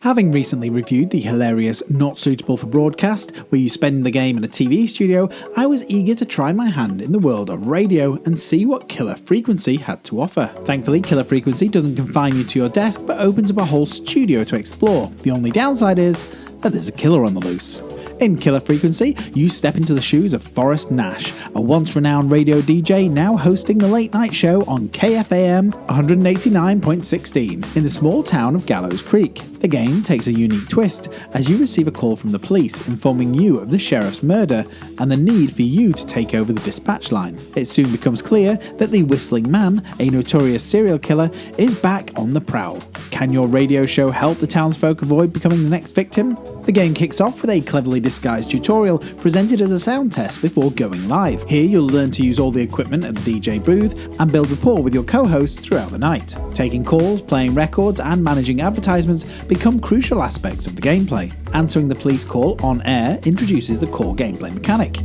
Having recently reviewed the hilarious Not Suitable for Broadcast, where you spend the game in a TV studio, I was eager to try my hand in the world of radio and see what Killer Frequency had to offer. Thankfully, Killer Frequency doesn't confine you to your desk, but opens up a whole studio to explore. The only downside is that there's a killer on the loose. In Killer Frequency, you step into the shoes of Forrest Nash, a once-renowned radio DJ now hosting the late-night show on KFAM 189.16 in the small town of Gallows Creek. The game takes a unique twist as you receive a call from the police informing you of the sheriff's murder and the need for you to take over the dispatch line. It soon becomes clear that the Whistling Man, a notorious serial killer, is back on the prowl. Can your radio show help the townsfolk avoid becoming the next victim? The game kicks off with a cleverly disguised tutorial presented as a sound test before going live. Here you'll learn to use all the equipment at the DJ booth and build rapport with your co-hosts throughout the night. Taking calls, playing records and managing advertisements become crucial aspects of the gameplay. Answering the police call on air introduces the core gameplay mechanic.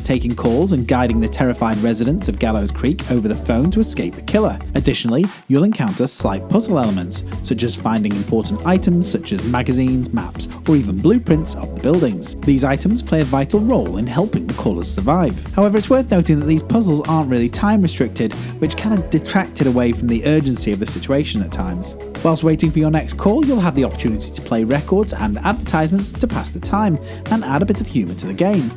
Taking calls and guiding the terrified residents of Gallows Creek over the phone to escape the killer. Additionally, you'll encounter slight puzzle elements, such as finding important items such as magazines, maps, or even blueprints of the buildings. These items play a vital role in helping the callers survive. However, it's worth noting that these puzzles aren't really time restricted, which kind of detracted away from the urgency of the situation at times. Whilst waiting for your next call, you'll have the opportunity to play records and advertisements to pass the time and add a bit of humour to the game.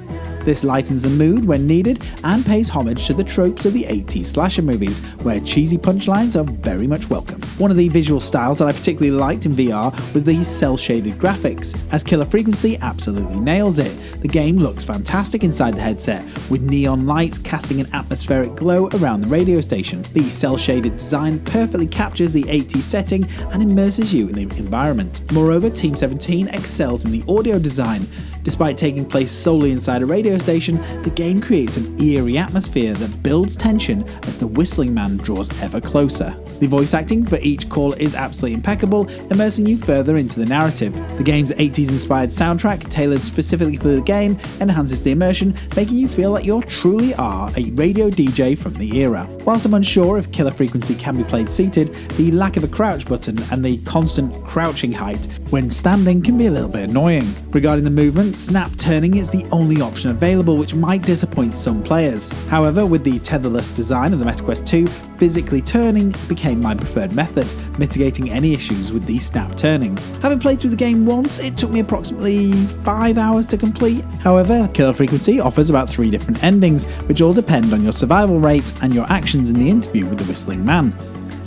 This lightens the mood when needed and pays homage to the tropes of the 80s slasher movies, where cheesy punchlines are very much welcome. One of the visual styles that I particularly liked in VR was the cel-shaded graphics, as Killer Frequency absolutely nails it. The game looks fantastic inside the headset, with neon lights casting an atmospheric glow around the radio station. The cel-shaded design perfectly captures the 80s setting and immerses you in the environment. Moreover, Team 17 excels in the audio design. Despite taking place solely inside a radio station, the game creates an eerie atmosphere that builds tension as the Whistling Man draws ever closer. The voice acting for each call is absolutely impeccable, immersing you further into the narrative. The game's 80s-inspired soundtrack, tailored specifically for the game, enhances the immersion, making you feel like you truly are a radio DJ from the era. Whilst I'm unsure if Killer Frequency can be played seated, the lack of a crouch button and the constant crouching height when standing can be a little bit annoying. Regarding the movement, snap turning is the only option available, which might disappoint some players. However, with the tetherless design of the MetaQuest 2, physically turning became my preferred method, mitigating any issues with the snap turning. Having played through the game once, it took me approximately 5 hours to complete. However, Killer Frequency offers about 3 different endings, which all depend on your survival rate and your actions in the interview with the Whistling Man.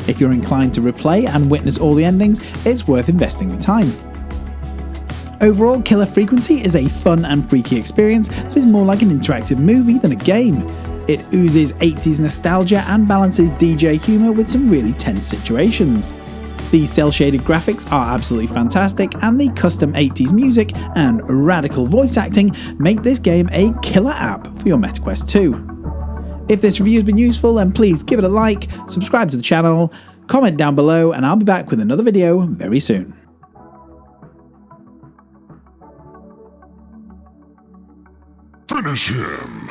If you're inclined to replay and witness all the endings, it's worth investing the time. Overall, Killer Frequency is a fun and freaky experience that is more like an interactive movie than a game. It oozes 80s nostalgia and balances DJ humour with some really tense situations. The cel-shaded graphics are absolutely fantastic, and the custom 80s music and radical voice acting make this game a killer app for your MetaQuest 2. If this review has been useful, then please give it a like, subscribe to the channel, comment down below, and I'll be back with another video very soon. Finish him!